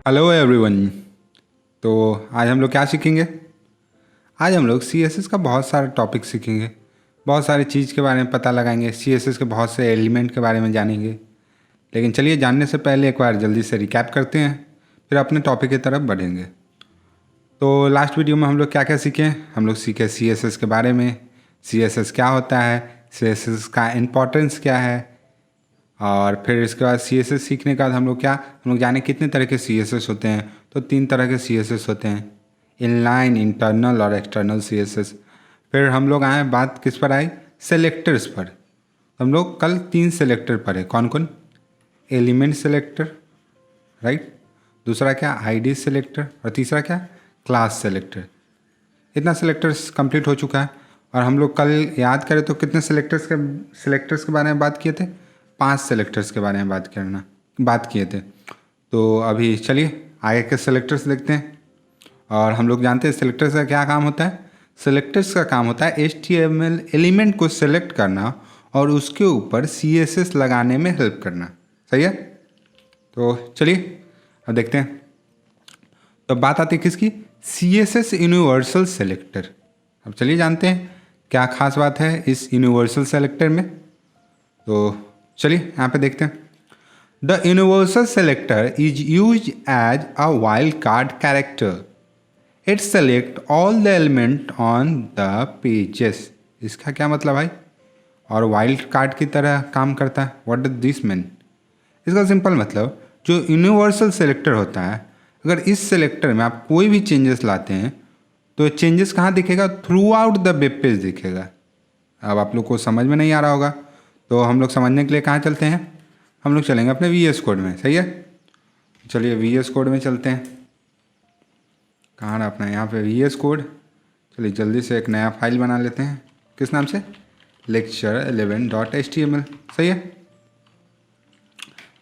Hello everyone. तो आज हम लोग क्या सीखेंगे? आज हम लोग CSS का बहुत सारे टॉपिक सीखेंगे, बहुत सारी चीज़ के बारे में पता लगाएंगे, CSS के बहुत से एलिमेंट के बारे में जानेंगे। लेकिन चलिए जानने से पहले एक बार जल्दी से रिकैप करते हैं, फिर अपने टॉपिक की तरफ बढ़ेंगे। तो लास्ट वीडियो में हम लोग क्या क्या सीखे? हम लोग सीखे CSS के बारे में, CSS क्या होता है, CSS का इम्पोर्टेंस क्या है, और फिर इसके बाद CSS सीखने के बाद हम लोग जाने कितने तरह के CSS होते हैं। तो 3 तरह के CSS होते हैं, इनलाइन, इंटरनल और एक्सटर्नल CSS। फिर हम लोग आए, बात किस पर आई? सेलेक्टर्स पर। हम लोग कल 3 सेलेक्टर पढ़े। कौन कौन? Element selector, right. दूसरा क्या? ID selector. और तीसरा क्या? Class selector. इतना सेलेक्टर्स कंप्लीट हो चुका है। और हम लोग कल याद करें तो कितने सेलेक्टर्स के बारे में बात किए थे? 5 सेलेक्टर्स के बारे में बात किए थे। तो अभी चलिए आगे के सेलेक्टर्स देखते हैं। और हम लोग जानते हैं सेलेक्टर्स का क्या काम होता है। सेलेक्टर्स का काम होता है HTML एलिमेंट को सेलेक्ट करना और उसके ऊपर CSS लगाने में हेल्प करना। सही है? तो चलिए अब देखते हैं। तो बात आती है किसकी? CSS universal selector. अब चलिए जानते हैं क्या खास बात है इस यूनिवर्सल सेलेक्टर में। तो चलिए यहाँ पे देखते हैं। The universal selector is use as a wild card character. It select all the element on the pages. इसका क्या मतलब भाई? और वाइल्ड कार्ड की तरह काम करता है। What does this mean? इसका सिंपल मतलब, जो यूनिवर्सल सेलेक्टर होता है, अगर इस सेलेक्टर में आप कोई भी चेंजेस लाते हैं तो चेंजेस कहाँ दिखेगा? Through out the web page दिखेगा। अब आप लोग को समझ में नहीं आ रहा होगा, तो हम लोग समझने के लिए कहाँ चलते हैं? हम लोग चलेंगे अपने VS कोड में। सही है? चलिए VS कोड में चलते हैं। कहाँ है अपना? यहाँ पे VS कोड। चलिए जल्दी से एक नया फाइल बना लेते हैं। किस नाम से? lecture11.html। सही है?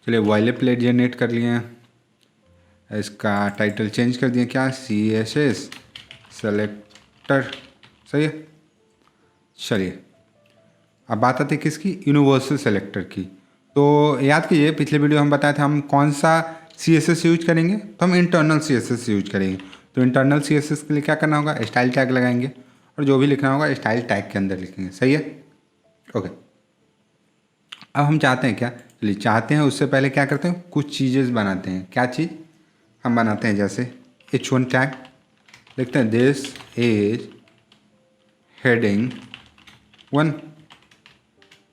चलिए वाइले प्लेट जनरेट कर लिए हैं। इसका टाइटल चेंज कर दिए, क्या? CSS selector. सही है? चलिए अब बात आती है किसकी? यूनिवर्सल सेलेक्टर की। तो याद कीजिए पिछले वीडियो हम बताए थे हम कौन सा CSS यूज करेंगे। तो हम इंटरनल CSS यूज करेंगे। तो इंटरनल CSS के लिए क्या करना होगा? स्टाइल टैग लगाएंगे और जो भी लिखना होगा स्टाइल टैग के अंदर लिखेंगे। सही है? ओके। अब हम चाहते हैं क्या? चलिए चाहते हैं उससे पहले क्या करते हैं? कुछ चीज़ें बनाते हैं। क्या चीज़ हम बनाते हैं? जैसे H1 टैग लिखते हैं, दिस इज हेडिंग 1।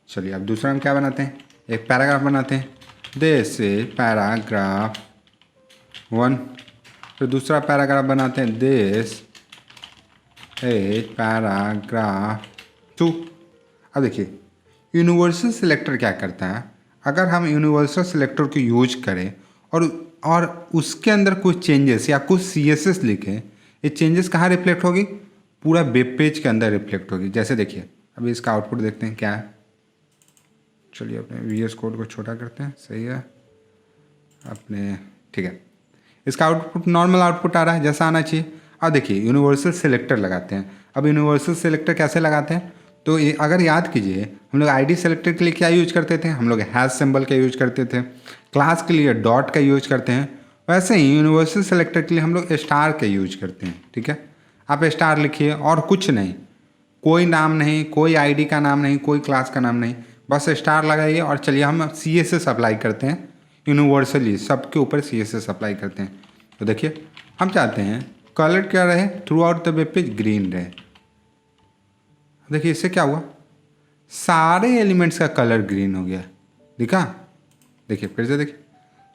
चलिए अब दूसरा हम क्या बनाते हैं? एक पैराग्राफ बनाते हैं, दिस इज पैराग्राफ 1। फिर दूसरा पैराग्राफ बनाते हैं, दिस इज पैराग्राफ 2। अब देखिए यूनिवर्सल सिलेक्टर क्या करता है, अगर हम यूनिवर्सल सिलेक्टर को यूज करें और उसके अंदर कुछ चेंजेस या कुछ CSS लिखें, ये चेंजेस कहाँ रिफ्लेक्ट होगी? पूरा वेब पेज के अंदर रिफ्लेक्ट होगी। जैसे देखिए अभी इसका आउटपुट देखते हैं क्या है। चलिए अपने VS कोड को छोटा करते हैं। सही है? अपने ठीक है, इसका आउटपुट नॉर्मल आउटपुट आ रहा है जैसा आना चाहिए। अब देखिए यूनिवर्सल सेलेक्टर लगाते हैं। अब यूनिवर्सल सेलेक्टर कैसे लगाते हैं? तो अगर याद कीजिए हम लोग ID सेलेक्टर के लिए क्या यूज करते थे? हम लोग हैश सिंबल का यूज करते थे। क्लास के लिए डॉट का यूज करते हैं। वैसे ही यूनिवर्सल सेलेक्टर के लिए हम लोग स्टार का यूज करते हैं। ठीक है? आप स्टार लिखिए और कुछ नहीं, कोई नाम नहीं, कोई ID का नाम नहीं, कोई क्लास का नाम नहीं, बस स्टार लगाइए और चलिए हम CSS अप्लाई करते हैं। यूनिवर्सली सबके ऊपर CSS अप्लाई करते हैं। तो देखिए हम चाहते हैं कलर क्या रहे? Through out the web page green रहे। देखिए इससे क्या हुआ? सारे एलिमेंट्स का कलर ग्रीन हो गया। दिखा? देखिए फिर से देखिए,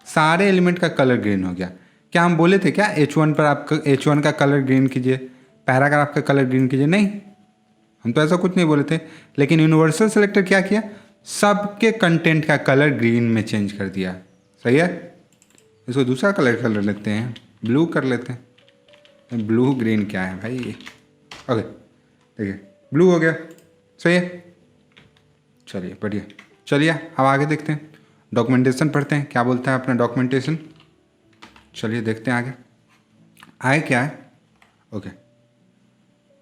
सारे एलिमेंट का कलर ग्रीन हो गया। क्या हम बोले थे क्या H1 पर आप H1 का कलर ग्रीन कीजिए, पैराग्राफ का कलर ग्रीन कीजिए? नहीं, हम तो ऐसा कुछ नहीं बोले थे। लेकिन यूनिवर्सल सेलेक्टर क्या किया? सबके कंटेंट का कलर ग्रीन में चेंज कर दिया। सही है? इसको दूसरा कलर लेते हैं, ब्लू कर लेते हैं। ब्लू ग्रीन क्या है भाई? ओके देखिए ब्लू हो गया। सही है? चलिए बढ़िया। चलिए अब आगे देखते हैं, डॉक्यूमेंटेशन पढ़ते हैं क्या बोलता है अपना डॉक्यूमेंटेशन। चलिए देखते हैं आगे आए क्या है। ओके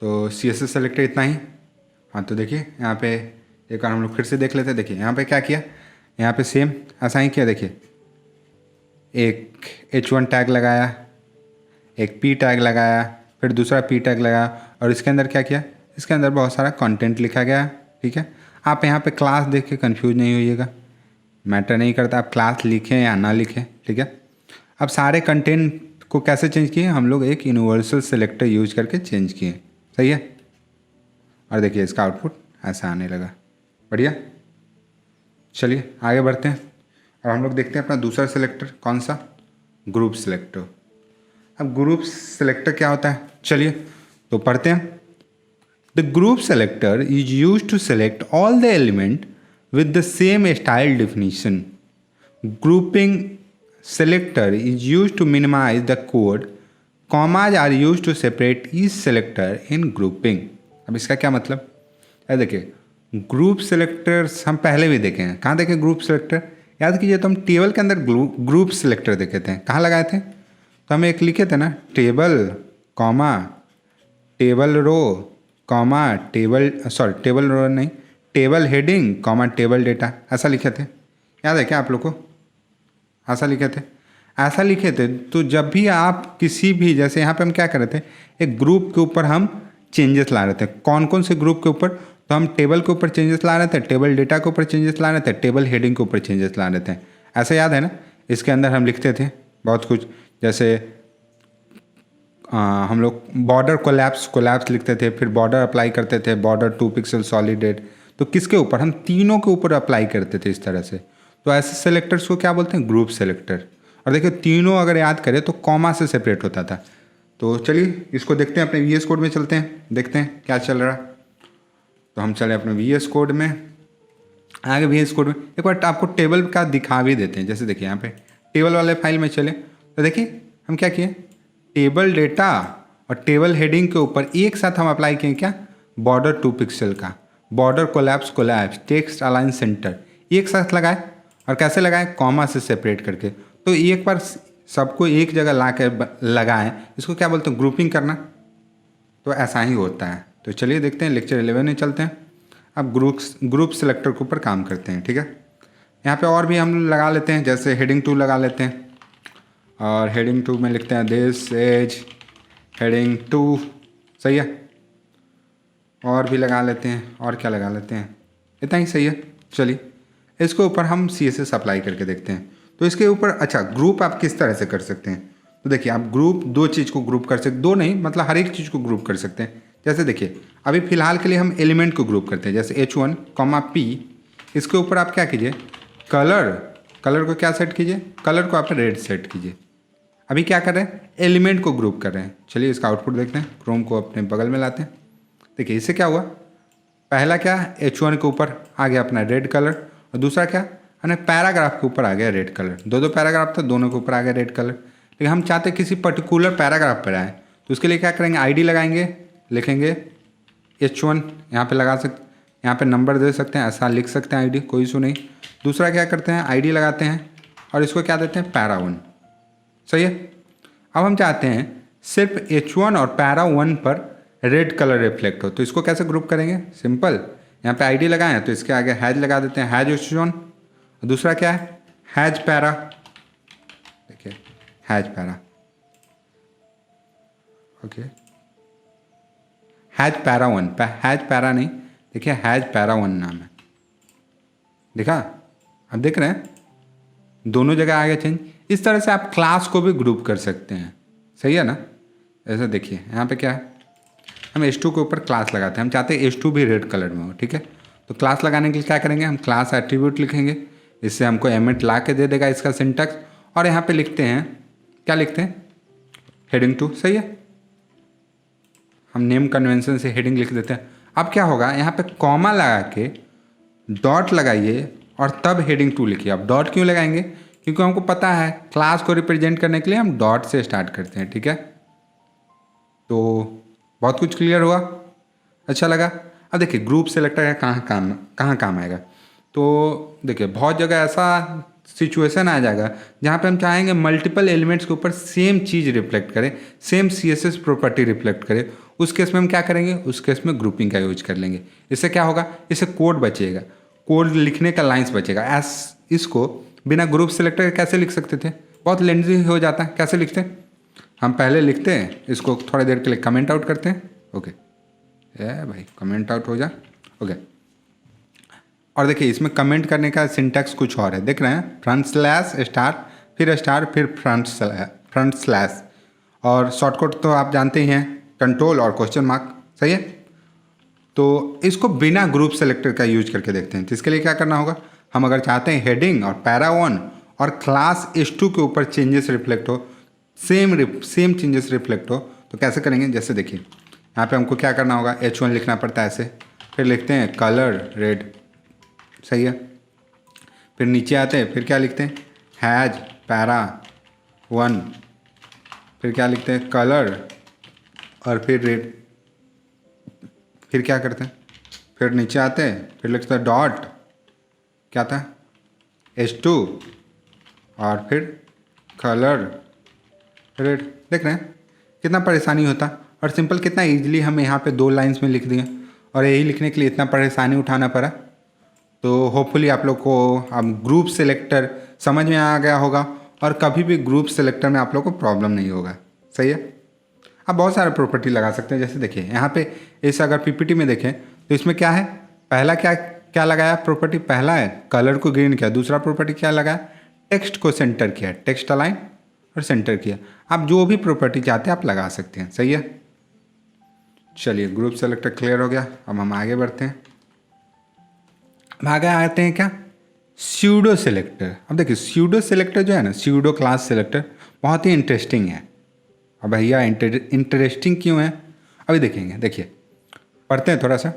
तो CSS सेलेक्टर इतना ही। हाँ तो देखिए यहाँ पे एक बार हम लोग फिर से देख लेते हैं। देखिए यहाँ पे क्या किया, यहाँ पे सेम ऐसा ही किया। देखिए एक H1 टैग लगाया, एक P टैग लगाया, फिर दूसरा P टैग लगाया और इसके अंदर क्या किया, इसके अंदर बहुत सारा कंटेंट लिखा गया। ठीक है, आप यहाँ पे क्लास देख के कंफ्यूज नहीं होइएगा, मैटर नहीं करता आप क्लास लिखें या ना लिखें। ठीक है, अब सारे कंटेंट को कैसे चेंज किए, हम लोग एक यूनिवर्सल सेलेक्टर यूज करके चेंज किए। सही है, और देखिए इसका आउटपुट ऐसा आने लगा। बढ़िया, चलिए आगे बढ़ते हैं। अब हम लोग देखते हैं अपना दूसरा सेलेक्टर कौन सा, ग्रुप सेलेक्टर। अब ग्रुप सेलेक्टर क्या होता है, चलिए तो पढ़ते हैं। The group selector is use to select all the element with the same style definition. Grouping selector is used to minimize the code. Commas are used to separate each selector in grouping. अब इसका क्या मतलब है, देखिए group selectors हम पहले भी देखे हैं। कहाँ देखे ग्रुप सेलेक्टर, याद कीजिए तो हम टेबल के अंदर ग्रुप सेलेक्टर देखे थे। कहाँ लगाए थे, तो हम एक लिखे थे ना, table comma table row comma table row नहीं, table heading comma table data, ऐसा लिखे थे। याद है क्या आप लोग को, ऐसा लिखे थे। ऐसा लिखे थे तो जब भी आप किसी भी, जैसे यहाँ पे हम क्या कर रहे थे, एक ग्रुप के ऊपर हम चेंजेस ला रहे थे। कौन कौन से ग्रुप के ऊपर, तो हम टेबल के ऊपर चेंजेस ला रहे थे, टेबल डेटा के ऊपर चेंजेस ला रहे थे, टेबल हेडिंग के ऊपर चेंजेस ला रहे थे। ऐसा याद है ना, इसके अंदर हम लिखते थे बहुत कुछ, जैसे हम लोग बॉर्डर कोलैप्स लिखते थे, फिर बॉर्डर अप्लाई करते थे, बॉर्डर 2 पिक्सल सॉलिडेड, तो किसके ऊपर, हम तीनों के ऊपर अप्लाई करते थे इस तरह से। तो ऐसे सेलेक्टर्स को क्या बोलते हैं, ग्रुप सेलेक्टर। और देखिए तीनों अगर याद करें तो कॉमा से सेपरेट होता था। तो चलिए इसको देखते हैं, अपने VS कोड में चलते हैं, देखते हैं क्या चल रहा। तो हम चले अपने VS कोड में, आगे VS कोड में एक बार आपको टेबल का दिखा भी देते हैं। जैसे देखिए यहाँ पे टेबल वाले फाइल में चले तो देखिए हम क्या किए, टेबल डेटा और टेबल हेडिंग के ऊपर एक साथ हम अप्लाई किए क्या, बॉर्डर 2 पिक्सल का, border collapse text align centre एक साथ लगाए। और कैसे लगाए, कॉमा से सेपरेट करके। तो एक बार सबको एक जगह ला कर लगाएं, इसको क्या बोलते हैं, ग्रुपिंग करना। तो ऐसा ही होता है। तो चलिए देखते हैं, लेक्चर 11 में चलते हैं। अब ग्रुप सेलेक्टर के ऊपर काम करते हैं। ठीक है, यहाँ पे और भी हम लगा लेते हैं, जैसे हेडिंग 2 लगा लेते हैं। और हेडिंग 2 में लिखते हैं दिस एज हेडिंग 2। सही है, और भी लगा लेते हैं, और क्या लगा लेते हैं, इतना ही सही है। चलिए इसके ऊपर हम CSS अप्लाई करके देखते हैं। तो इसके ऊपर अच्छा ग्रुप आप किस तरह से कर सकते हैं, तो देखिए आप ग्रुप दो चीज़ को ग्रुप कर सकते, दो नहीं मतलब हर एक चीज़ को ग्रुप कर सकते हैं। जैसे देखिए अभी फ़िलहाल के लिए हम एलिमेंट को ग्रुप करते हैं, जैसे H1, P। इसके ऊपर आप क्या कीजिए, कलर को क्या सेट कीजिए, कलर को आप रेड सेट कीजिए। अभी क्या कर रहे हैं, एलिमेंट को ग्रुप कर रहे हैं। चलिए इसका आउटपुट देखते हैं, क्रोम को अपने बगल में लाते हैं। देखिए इससे क्या हुआ, पहला क्या H1 के ऊपर आ गया अपना रेड कलर, और दूसरा क्या है पैराग्राफ के ऊपर आ गया रेड कलर। दो पैराग्राफ था, दोनों के ऊपर आ गया रेड कलर। लेकिन हम चाहते किसी पर्टिकुलर पैराग्राफ पर आए, तो उसके लिए क्या करेंगे, ID लगाएंगे, लिखेंगे H1, यहाँ पे लगा सकते, यहाँ पे नंबर दे सकते हैं, ऐसा लिख सकते हैं ID, कोई इशू नहीं। दूसरा क्या करते हैं, ID लगाते हैं और इसको क्या देते हैं, पैरा1। सही है, अब हम चाहते हैं सिर्फ H1 और पैरा1 पर रेड कलर रिफ्लेक्ट हो, तो इसको कैसे ग्रुप करेंगे, सिंपल, यहाँ पे ID लगाए हैं तो इसके आगे हैज लगा देते हैं, हैज H1। दूसरा क्या है, हैज पैरा, देखिए हैज पैरा, ओके, हैज पैरा1, हैज पैरा नहीं, देखिए हैज पैरा1 नाम है, देखा, अब देख रहे हैं दोनों जगह आ गया चेंज। इस तरह से आप क्लास को भी ग्रुप कर सकते हैं। सही है ना, ऐसा देखिए यहाँ पे क्या है, हम H2 के ऊपर क्लास लगाते हैं, हम चाहते हैं H2 भी रेड कलर में हो। ठीक है, तो क्लास लगाने के लिए क्या करेंगे, हम क्लास एट्रीब्यूट लिखेंगे, इससे हमको एमिट ला के दे देगा इसका सिंटैक्स। और यहाँ पे लिखते हैं, क्या लिखते हैं, हेडिंग 2। सही है, हम नेम कन्वेंशन से हेडिंग लिख देते हैं। अब क्या होगा, यहाँ पे कॉमा लगा के डॉट लगाइए और तब हेडिंग 2 लिखिए। अब डॉट क्यों लगाएंगे, क्योंकि हमको पता है क्लास को रिप्रेजेंट करने के लिए हम डॉट से स्टार्ट करते हैं। ठीक है, तो बहुत कुछ क्लियर हुआ, अच्छा लगा। अब देखिए ग्रुप सेलेक्टर का कहाँ काम आएगा, तो देखिए बहुत जगह ऐसा सिचुएशन आ जाएगा जहाँ पे हम चाहेंगे मल्टीपल एलिमेंट्स के ऊपर सेम चीज़ रिफ्लेक्ट करे, सेम CSS प्रॉपर्टी रिफ्लेक्ट करे। उस केस में हम क्या करेंगे, उस केस में ग्रुपिंग का यूज कर लेंगे। इससे क्या होगा, इससे कोड बचेगा, कोड लिखने का लाइन्स बचेगा। इसको बिना ग्रुप सेलेक्टर कैसे लिख सकते थे, बहुत लेंजी हो जाता है। कैसे लिखते हैं? हम पहले लिखते हैं इसको, थोड़ी देर के लिए कमेंट आउट करते हैं। ओके भाई कमेंट आउट हो जा। ओके, और देखिए इसमें कमेंट करने का सिंटैक्स कुछ और है, देख रहे हैं? फ्रंट स्लैश स्टार, फिर फ्रंट स्लैश, और शॉर्टकट तो आप जानते ही हैं, कंट्रोल और क्वेश्चन मार्क। सही है। तो इसको बिना ग्रुप सेलेक्टर का यूज करके देखते हैं। तो इसके लिए क्या करना होगा, हम अगर चाहते हैं हेडिंग और पैरा 1 और क्लास H2 के ऊपर चेंजेस रिफ्लेक्ट हो, सेम चेंजेस रिफ्लेक्ट हो, तो कैसे करेंगे? जैसे देखिए यहाँ पे हमको क्या करना होगा, H1 लिखना पड़ता है ऐसे, फिर लिखते हैं कलर रेड। सही है। फिर नीचे आते हैं, फिर क्या लिखते हैं, हैज पैरा 1, फिर क्या लिखते हैं, कलर और फिर रेड। फिर क्या करते हैं, फिर नीचे आते हैं, फिर लिखते हैं डॉट, क्या था, H2 और फिर कलर रेड। देख रहे हैं कितना परेशानी होता, और सिंपल कितना इजीली हम यहाँ पे 2 लाइंस में लिख दिए, और यही लिखने के लिए इतना परेशानी उठाना पड़ा। तो होपफुली आप लोग को अब ग्रुप सेलेक्टर समझ में आ गया होगा, और कभी भी ग्रुप सेलेक्टर में आप लोग को प्रॉब्लम नहीं होगा। सही है। आप बहुत सारे प्रॉपर्टी लगा सकते हैं। जैसे देखिए यहाँ पे इस अगर पीपीटी में देखें तो इसमें क्या है, पहला क्या लगाया प्रॉपर्टी, पहला है कलर को ग्रीन किया, दूसरा प्रॉपर्टी क्या लगाया, टेक्स्ट को सेंटर किया, टेक्स्ट अलाइन और सेंटर किया। आप जो भी प्रॉपर्टी चाहते हैं आप लगा सकते हैं। सही है। चलिए ग्रुप सेलेक्टर क्लियर हो गया। अब हम आगे बढ़ते हैं। हम आगे आते हैं क्या, स्यूडो सेलेक्टर। अब देखिए स्यूडो सेलेक्टर जो है ना, स्यूडो क्लास सेलेक्टर, बहुत ही इंटरेस्टिंग है। अब भैया इंटरेस्टिंग क्यों है, अभी देखेंगे। देखिए पढ़ते हैं थोड़ा सा।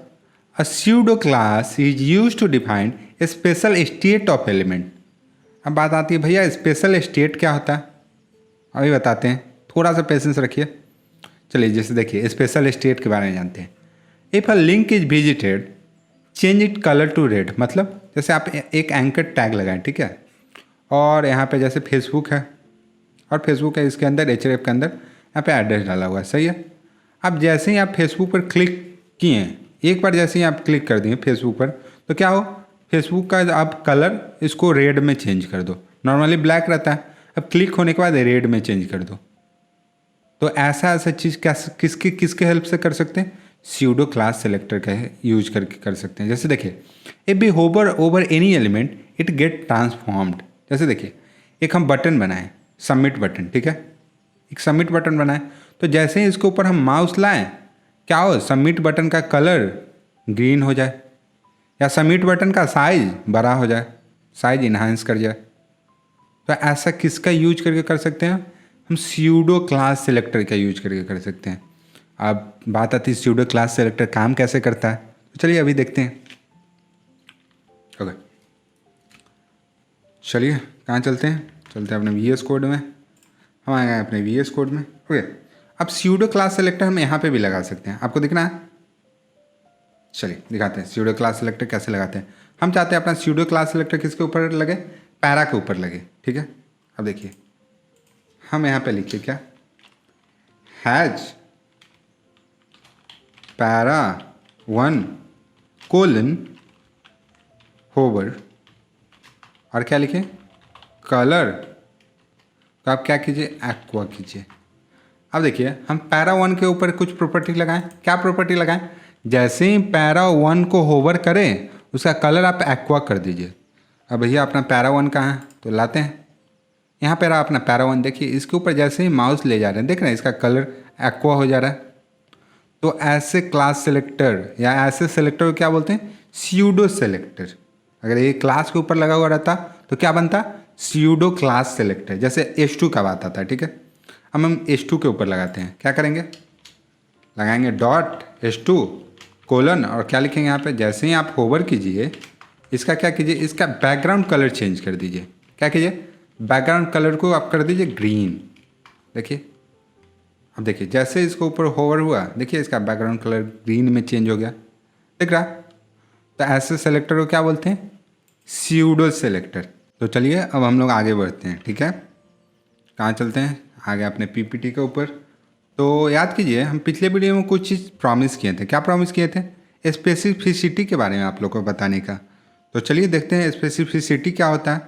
A pseudo class is use to define a special state of element. अब बात आती है भैया स्पेशल स्टेट क्या होता है, अभी बताते हैं, थोड़ा सा पेशेंस रखिए। चलिए जैसे देखिए स्पेशल स्टेट के बारे में जानते हैं। If a link is visited change it colour to red. मतलब जैसे आप एक एंकर टैग लगाएं, ठीक है, और यहाँ पे जैसे फेसबुक है, और फेसबुक है, इसके अंदर HRF के अंदर यहाँ पे एड्रेस डाला हुआ है। सही है। अब जैसे ही आप फेसबुक पर क्लिक किए, एक बार जैसे ही आप क्लिक कर दिए फेसबुक पर, तो क्या हो, फेसबुक का आप कलर इसको रेड में चेंज कर दो। नॉर्मली ब्लैक रहता है, अब क्लिक होने के बाद रेड में चेंज कर दो। तो ऐसा चीज़ किसके हेल्प से कर सकते हैं, स्यूडो क्लास सेलेक्टर का यूज करके कर सकते हैं। जैसे देखिए if be hover over any element it get transformed. जैसे देखिए एक हम बटन बनाएं, सबमिट बटन, ठीक है, एक सबमिट बटन बनाएं, तो जैसे ही इसके ऊपर हम माउस लाएं, क्या हो, सबमिट बटन का कलर ग्रीन हो जाए, या सबमिट बटन का साइज बड़ा हो जाए, साइज इन्हांस कर जाए। तो ऐसा किसका यूज करके कर सकते हैं, हम स्यूडो क्लास सेलेक्टर का यूज करके कर सकते हैं। अब बात आती है स्यूडो क्लास सेलेक्टर काम कैसे करता है, तो चलिए अभी देखते हैं। ओके चलिए कहाँ चलते हैं, चलते हैं अपने VS कोड में। हम आए हैं अपने VS कोड में। ओके अब स्यूडो क्लास सेलेक्टर हम यहाँ पे भी लगा सकते हैं, आपको दिखना है। चलिए दिखाते हैं स्यूडो क्लास सेलेक्टर कैसे लगाते हैं। हम चाहते हैं अपना स्यूडो क्लास सेलेक्टर किसके ऊपर लगे, पैरा के ऊपर लगे, ठीक है। अब देखिए हम यहाँ पे लिखिए क्या, हैज पैरा 1 कोलन होवर, और क्या लिखे, कलर, तो आप क्या कीजिए, एक्वा कीजिए। अब देखिए हम पैरा 1 के ऊपर कुछ प्रॉपर्टी लगाएं। क्या प्रॉपर्टी लगाएं, जैसे ही पैरा 1 को होवर करें उसका कलर आप एक्वा कर दीजिए। अब भैया अपना पैरा 1 कहाँ है, तो लाते हैं यहाँ पे रहा अपना पैरा 1। देखिए इसके ऊपर जैसे ही माउस ले जा रहे हैं, देख रहे हैं इसका कलर एक्वा हो जा रहा है। तो ऐसे क्लास सेलेक्टर या ऐसे सेलेक्टर को क्या बोलते हैं, स्यूडो सेलेक्टर। अगर ये क्लास के ऊपर लगा हुआ रहता तो क्या बनता, स्यूडो क्लास सेलेक्टर। जैसे H2 का बात आता है, ठीक है। अब हम H2 के ऊपर लगाते हैं, क्या करेंगे, लगाएंगे डॉट H2 कोलन, और क्या लिखेंगे यहाँ पे, जैसे ही आप होवर कीजिए इसका क्या कीजिए, इसका बैकग्राउंड कलर चेंज कर दीजिए। क्या कीजिए, बैकग्राउंड कलर को आप कर दीजिए ग्रीन। देखिए अब देखिए जैसे इसको ऊपर होवर हुआ, देखिए इसका बैकग्राउंड कलर ग्रीन में चेंज हो गया, दिख रहा। तो ऐसे सेलेक्टर को क्या बोलते हैं, स्यूडो सेलेक्टर। तो चलिए अब हम लोग आगे बढ़ते हैं, ठीक है। कहाँ चलते हैं, आगे अपने PPT के ऊपर। तो याद कीजिए हम पिछले वीडियो में कुछ चीज़ प्रॉमिस किए थे। क्या प्रॉमिस किए थे, स्पेसिफिसिटी के बारे में आप लोग को बताने का। तो चलिए देखते हैं स्पेसिफिसिटी क्या होता है।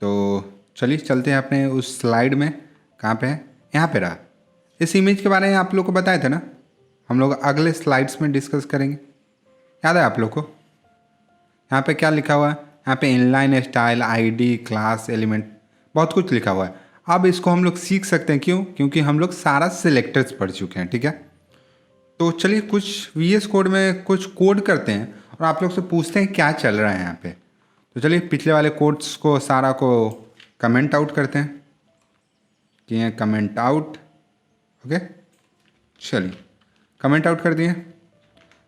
तो चलिए चलते हैं अपने उस स्लाइड में। कहाँ पे है? यहाँ पे रहा। इस इमेज के बारे में आप लोग को बताए थे ना, हम लोग अगले स्लाइड्स में डिस्कस करेंगे। याद है आप लोग को? यहाँ पे क्या लिखा हुआ है? यहाँ पे inline style, ID, class, element, बहुत कुछ लिखा हुआ है। अब इसको हम लोग सीख सकते हैं। क्यों? क्योंकि हम लोग सारा सिलेक्टर्स पढ़ चुके हैं। ठीक है, तो चलिए कुछ VS कोड में कुछ कोड करते हैं और आप लोग से पूछते हैं क्या चल रहा है यहाँ पे। तो चलिए पिछले वाले कोड्स को सारा को कमेंट आउट करते हैं कि ये कमेंट आउट। ओके, चलिए कमेंट आउट कर दिए।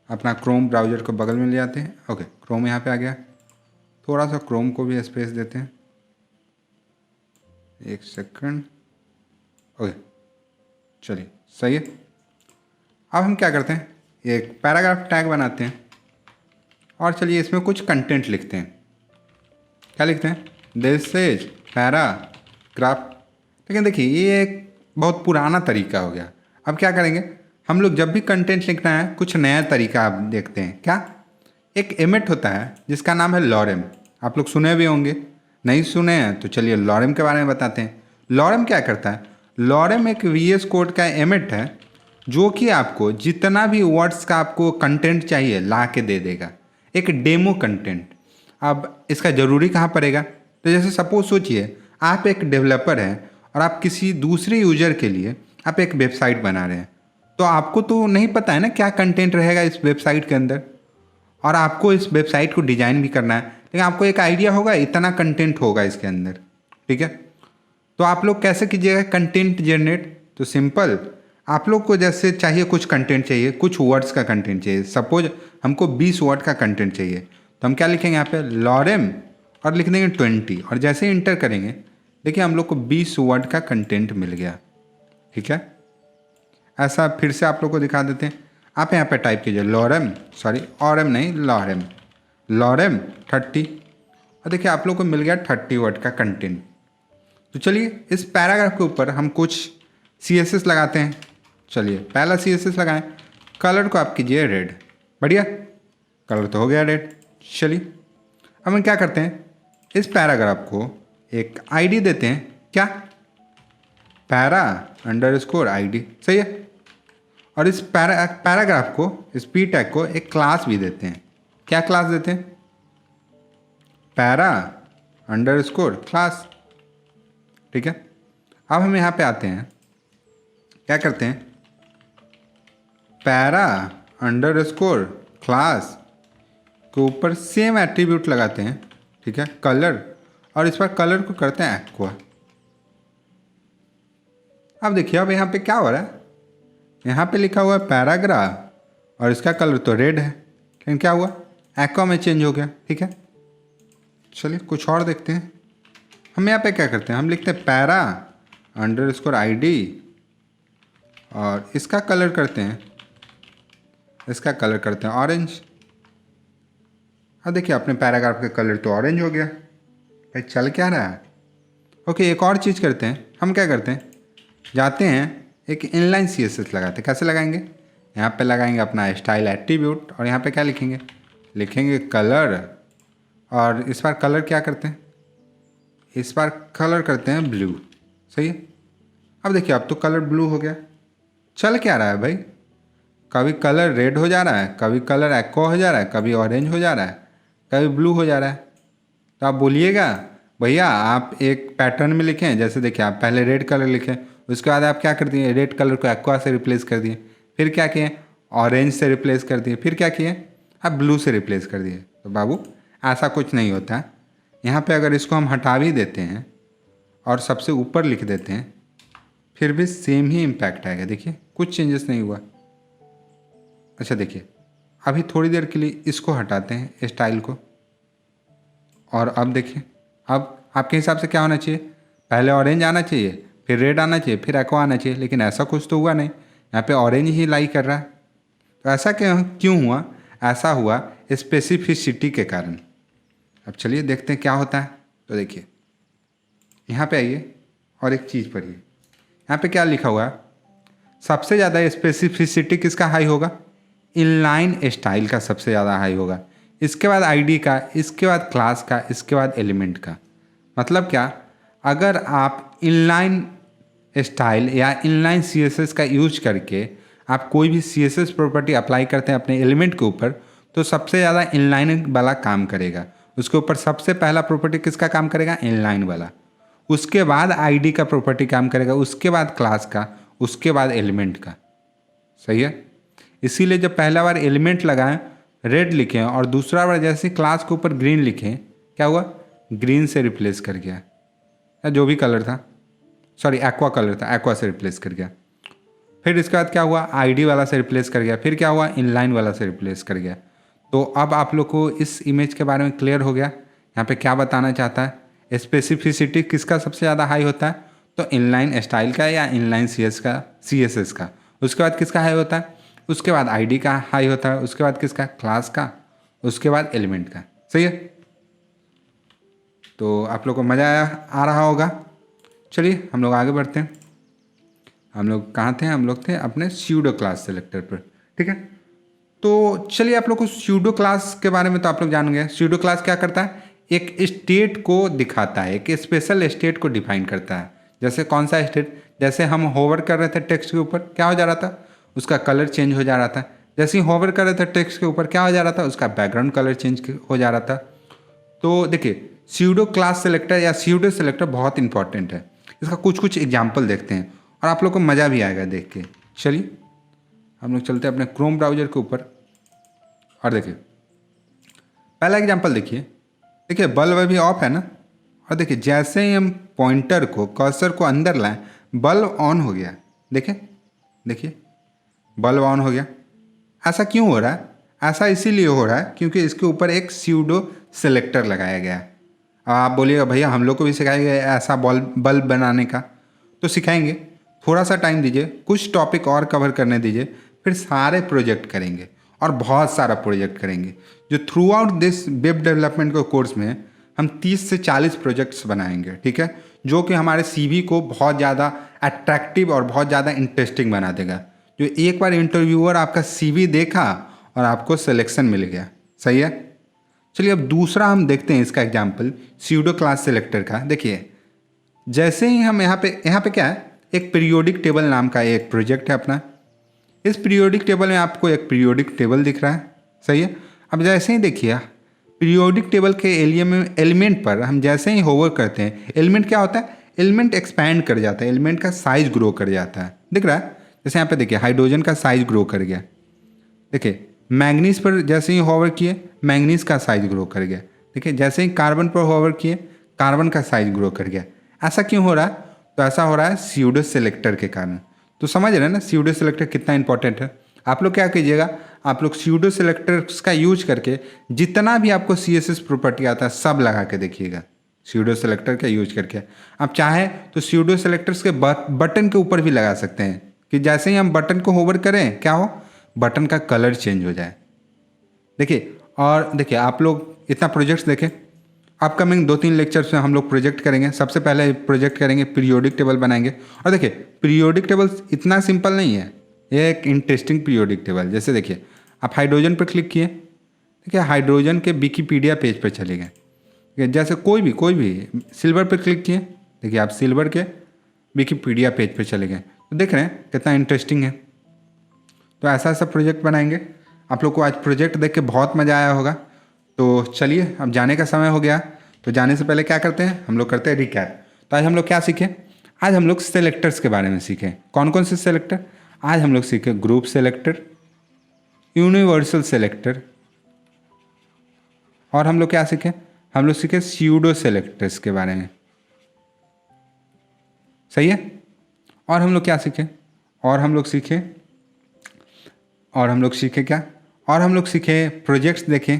अपना क्रोम ब्राउज़र को बगल में ले आते हैं। ओके, क्रोम यहाँ पे आ गया। थोड़ा सा क्रोम को भी स्पेस देते हैं, 1 सेकंड। ओके, चलिए सही है। अब हम क्या करते हैं, एक पैराग्राफ टैग बनाते हैं और चलिए इसमें कुछ कंटेंट लिखते हैं। क्या लिखते हैं? This is paragraph. लेकिन देखिए ये एक बहुत पुराना तरीका हो गया। अब क्या करेंगे हम लोग, जब भी कंटेंट लिखना है कुछ नया तरीका आप देखते हैं। क्या? एक एमिट होता है जिसका नाम है लॉरेम। आप लोग सुने भी होंगे, नहीं सुने हैं तो चलिए लॉरेम के बारे में बताते हैं। लॉरेम क्या करता है? लॉरेम एक VS कोड का एमिट है जो कि आपको जितना भी वर्ड्स का आपको कंटेंट चाहिए ला के दे देगा, एक डेमो कंटेंट। अब इसका ज़रूरी कहाँ पड़ेगा? तो जैसे सपोज सोचिए आप एक डेवलपर हैं और आप किसी दूसरे यूजर के लिए आप एक वेबसाइट बना रहे हैं, तो आपको तो नहीं पता है ना क्या कंटेंट रहेगा इस वेबसाइट के अंदर, और आपको इस वेबसाइट को डिज़ाइन भी करना है, लेकिन आपको एक आइडिया होगा इतना कंटेंट होगा इसके अंदर। ठीक है, तो आप लोग कैसे कीजिएगा कंटेंट जनरेट? तो सिंपल, आप लोग को जैसे चाहिए कुछ कंटेंट चाहिए, कुछ वर्ड्स का कंटेंट चाहिए। सपोज हमको 20 वर्ड का कंटेंट चाहिए, तो हम क्या लिखेंगे यहाँ पे? लॉरेम और लिख देंगे 20, और जैसे ही इंटर करेंगे देखिए हम लोग को 20 वर्ड का कंटेंट मिल गया। ठीक है, ऐसा फिर से आप लोग को दिखा देते हैं। आप यहाँ पे टाइप कीजिए लॉरेम, सॉरी ऑरेम नहीं, लॉरेम, लॉरेम 30, और देखिए आप लोग को मिल गया 30 वर्ड का कंटेंट। तो चलिए इस पैराग्राफ के ऊपर हम कुछ CSS लगाते हैं। चलिए पहला CSS लगाएं। कलर को आप कीजिए रेड। बढ़िया, कलर तो हो गया रेड। चलिए अब हम क्या करते हैं, इस पैराग्राफ को एक ID देते हैं। क्या? पैरा_ID। सही है, और इस पैराग्राफ को, इस P टैग को एक क्लास भी देते हैं। क्या क्लास देते हैं? पैरा_क्लास। ठीक है, अब हम यहाँ पे आते हैं, क्या करते हैं, पैरा_क्लास के ऊपर सेम एट्रीब्यूट लगाते हैं। ठीक है, कलर, और इस पर कलर को करते हैं एक्वा। अब देखिए अब यहाँ पे क्या हो रहा है, यहाँ पे लिखा हुआ है पैराग्राफ और इसका कलर तो रेड है, लेकिन क्या हुआ, एक्वा में चेंज हो गया। ठीक है, चलिए कुछ और देखते हैं। हम यहाँ पे क्या करते हैं, हम लिखते हैं पैरा_ID और इसका कलर करते हैं, इसका कलर करते हैं ऑरेंज। अब देखिए अपने पैराग्राफ का कलर तो ऑरेंज हो गया। भाई चल क्या रहा है? ओके, एक और चीज़ करते हैं। हम क्या करते हैं, जाते हैं एक इनलाइन CSS लगाते हैं। कैसे लगाएंगे? यहाँ पे लगाएंगे अपना स्टाइल एट्रीब्यूट और यहाँ पे क्या लिखेंगे, लिखेंगे कलर, और इस बार कलर क्या करते हैं, इस बार कलर करते हैं ब्लू। सही है, अब देखिए अब तो कलर ब्लू हो गया। चल क्या रहा है भाई, कभी कलर रेड हो जा रहा है, कभी कलर एक्वा हो जा रहा है, कभी ऑरेंज हो जा रहा है, कभी ब्लू हो जा रहा है। तो आप बोलिएगा भैया आप एक पैटर्न में लिखें। जैसे देखिए आप पहले रेड कलर लिखें, उसके बाद आप क्या कर दिए, रेड कलर को एक्वा से रिप्लेस कर दिए, फिर क्या किए, ऑरेंज से रिप्लेस कर दिए, फिर क्या किए, आप ब्लू से रिप्लेस कर दिए। तो बाबू ऐसा कुछ नहीं होता है। यहाँ पे अगर इसको हम हटा भी देते हैं और सबसे ऊपर लिख देते हैं, फिर भी सेम ही इम्पैक्ट आएगा। देखिए कुछ चेंजेस नहीं हुआ। अच्छा देखिए अभी थोड़ी देर के लिए इसको हटाते हैं स्टाइल को, और अब देखिए अब आपके हिसाब से क्या होना चाहिए, पहले ऑरेंज आना चाहिए, फिर रेड आना चाहिए, फिर एक्वा आना चाहिए, लेकिन ऐसा कुछ तो हुआ नहीं। यहाँ पे ऑरेंज ही लाई कर रहा है। तो ऐसा क्यों हुआ? ऐसा हुआ स्पेसिफिसिटी के कारण। अब चलिए देखते हैं क्या होता है। तो देखिए यहाँ पे आइए और एक चीज़ पढ़िए, यहाँ पे क्या लिखा हुआ है, सबसे ज़्यादा स्पेसिफिसिटी किसका हाई होगा, इनलाइन स्टाइल का सबसे ज़्यादा हाई होगा, इसके बाद ID का, इसके बाद क्लास का, इसके बाद एलिमेंट का। मतलब क्या, अगर आप इनलाइन स्टाइल या इनलाइन CSS का यूज करके आप कोई भी CSS प्रॉपर्टी अप्लाई करते हैं अपने एलिमेंट के ऊपर, तो सबसे ज़्यादा इनलाइन वाला काम करेगा। उसके ऊपर सबसे पहला प्रॉपर्टी किसका काम करेगा? इनलाइन वाला। उसके बाद आईडी का प्रॉपर्टी काम करेगा, उसके बाद क्लास का, उसके बाद एलिमेंट का। सही है। इसीलिए जब पहला बार एलिमेंट लगाएं रेड लिखें और दूसरा बार जैसे क्लास के ऊपर ग्रीन लिखें, क्या हुआ? ग्रीन से रिप्लेस कर गया, या जो भी कलर था, सॉरी एक्वा कलर था, एक्वा से रिप्लेस कर गया। फिर इसके बाद क्या हुआ? आईडी वाला से रिप्लेस कर गया। फिर क्या हुआ? इनलाइन वाला से रिप्लेस कर गया। तो अब आप लोग को इस इमेज के बारे में क्लियर हो गया। यहाँ पे क्या बताना चाहता है? स्पेसिफिसिटी किसका सबसे ज़्यादा हाई होता है? तो इनलाइन स्टाइल का या इनलाइन CSS का। उसके बाद किसका हाई होता है? उसके बाद आईडी का हाई होता है। उसके बाद किसका? क्लास का। उसके बाद एलिमेंट का। सही है। तो आप लोग को मज़ा आ रहा होगा। चलिए हम लोग आगे बढ़ते हैं। हम लोग कहाँ थे? हम लोग थे अपने स्यूडो क्लास सेलेक्टर पर। ठीक है। तो चलिए आप लोग को स्यूडो क्लास के बारे में तो आप लोग जान गए। स्यूडो क्लास क्या करता है? एक स्टेट को दिखाता है, एक स्पेशल स्टेट को डिफाइन करता है। जैसे कौन सा स्टेट? जैसे हम होवर कर रहे थे टेक्स्ट के ऊपर, क्या हो जा रहा था? उसका कलर चेंज हो जा रहा था। जैसे ही होवर कर रहे थे टेक्स्ट के ऊपर, क्या हो जा रहा था? उसका बैकग्राउंड कलर चेंज हो जा रहा था। तो देखिए स्यूडो क्लास सेलेक्टर या स्यूडो सेलेक्टर बहुत इंपॉर्टेंट है। इसका कुछ कुछ एग्जाम्पल देखते हैं और आप लोग को मज़ा भी आएगा देख के। चलिए हम लोग चलते हैं अपने क्रोम ब्राउजर के ऊपर और देखिए पहला एग्जाम्पल देखिए। देखिए बल्ब अभी ऑफ है ना, और देखिए जैसे ही हम पॉइंटर को कर्सर को अंदर लाएं बल्ब ऑन हो गया। देखिए बल्ब ऑन हो गया। ऐसा क्यों हो रहा है? ऐसा इसीलिए हो रहा है क्योंकि इसके ऊपर एक स्यूडो सेलेक्टर लगाया गया है। अब आप बोलिएगा भैया हम लोग को भी सिखाया गया ऐसा बल्ब बनाने का, तो सिखाएंगे। थोड़ा सा टाइम दीजिए, कुछ टॉपिक और कवर करने दीजिए, फिर सारे प्रोजेक्ट करेंगे और बहुत सारा प्रोजेक्ट करेंगे। जो through out this web development के कोर्स में हम 30 से 40 प्रोजेक्ट्स बनाएंगे। ठीक है, जो कि हमारे CV को बहुत ज़्यादा अट्रैक्टिव और बहुत ज़्यादा इंटरेस्टिंग बना देगा। जो एक बार इंटरव्यूअर आपका CV देखा और आपको सिलेक्शन मिल गया। सही है। चलिए अब दूसरा हम देखते हैं इसका एग्जाम्पल स्यूडो क्लास सेलेक्टर का। देखिए जैसे ही हम यहाँ पे क्या है, एक पीरियोडिक टेबल नाम का एक प्रोजेक्ट है अपना। इस पीरियोडिक टेबल में आपको एक पीरियोडिक टेबल दिख रहा है। सही है। अब जैसे ही देखिए पीरियोडिक टेबल के एलिमेंट पर हम जैसे ही होवर करते हैं, एलिमेंट क्या होता है? एलिमेंट एक्सपैंड कर जाता है, एलिमेंट का साइज ग्रो कर जाता है। दिख रहा है? जैसे यहाँ पे देखिए हाइड्रोजन का साइज ग्रो कर गया। देखिए मैंगनीज पर जैसे ही होवर किए मैंगनीज का साइज ग्रो कर गया। देखिए जैसे ही कार्बन पर होवर किए कार्बन का साइज ग्रो कर गया। ऐसा क्यों हो रहा है? तो ऐसा हो रहा है स्यूडो सेलेक्टर के कारण। तो समझ रहे हैं ना स्यूडो सेलेक्टर कितना इंपॉर्टेंट है। आप लोग क्या कीजिएगा, आप लोग स्यूडो सेलेक्टर्स का यूज करके जितना भी आपको CSS प्रॉपर्टी आता है सब लगा के देखिएगा स्यूडो सेलेक्टर का यूज करके। आप चाहें तो स्यूडो सेलेक्टर्स के बटन के ऊपर भी लगा सकते हैं कि जैसे ही हम बटन को होवर करें क्या हो, बटन का कलर चेंज हो जाए। देखिए और देखिए आप लोग इतना प्रोजेक्ट्स देखें। अपकमिंग 2-3 लेक्चर्स में हम लोग प्रोजेक्ट करेंगे। सबसे पहले प्रोजेक्ट करेंगे पीरियोडिक टेबल बनाएंगे। और देखिए पीरियोडिक टेबल इतना सिंपल नहीं है, ये एक इंटरेस्टिंग पीरियोडिक टेबल। जैसे देखिए आप हाइड्रोजन पर क्लिक किए, देखिए हाइड्रोजन के विकिपीडिया पेज पर चले गए। ठीक है, जैसे कोई भी सिल्वर पर क्लिक किए, देखिए आप सिल्वर के विकिपीडिया पेज पर चले गए। तो देख रहे हैं कितना इंटरेस्टिंग है। तो ऐसा प्रोजेक्ट बनाएंगे। आप लोग को आज प्रोजेक्ट देख के बहुत मज़ा आया होगा। तो चलिए अब जाने का समय हो गया। तो जाने से पहले क्या करते हैं, हम लोग करते हैं रिकैप। तो आज हम लोग क्या सीखे? आज हम लोग सेलेक्टर्स के बारे में सीखे। कौन कौन से सेलेक्टर? आज हम लोग सीखे ग्रुप सेलेक्टर, यूनिवर्सल सेलेक्टर, और हम लोग क्या सीखे? हम लोग सीखे स्यूडो सेलेक्टर्स के बारे में। सही है। और हम लोग क्या सीखे? और हम लोग सीखे क्या? और हम लोग सीखे प्रोजेक्ट्स देखें,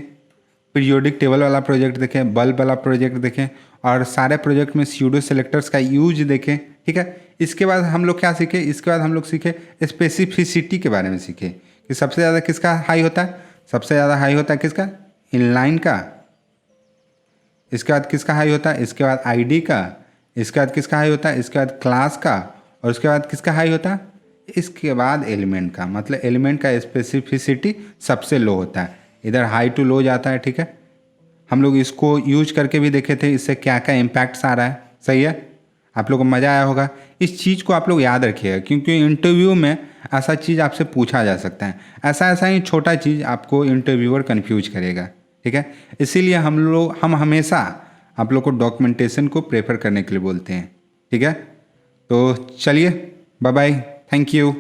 पीरियोडिक टेबल वाला प्रोजेक्ट देखें, बल्ब वाला प्रोजेक्ट देखें, और सारे प्रोजेक्ट में स्यूडो सेलेक्टर्स का यूज देखें। ठीक है। इसके बाद हम लोग क्या सीखे? इसके बाद हम लोग सीखे स्पेसिफिसिटी के बारे में सीखे कि सबसे ज़्यादा किसका हाई होता है? सबसे ज़्यादा हाई होता है किसका? इनलाइन का। इसके बाद किसका हाई होता है? इसके बाद आईडी का। इसके बाद किसका हाई होता है? इसके बाद क्लास का। और उसके बाद किसका हाई होता है? इसके बाद एलिमेंट का। मतलब एलिमेंट का स्पेसिफिसिटी सबसे लो होता है, इधर हाई टू लो जाता है। ठीक है, हम लोग इसको यूज करके भी देखे थे इससे क्या क्या इम्पैक्ट्स आ रहा है। सही है। आप लोग को मज़ा आया होगा। इस चीज़ को आप लोग याद रखिएगा, क्योंकि इंटरव्यू में ऐसा चीज़ आपसे पूछा जा सकता है। ऐसा ही छोटा चीज़ आपको इंटरव्यूअर कन्फ्यूज करेगा, ठीक है। इसीलिए हम हमेशा आप लोग को डॉक्यूमेंटेशन को प्रेफर करने के लिए बोलते हैं, ठीक है। तो चलिए, बाय बाय, थैंक यू।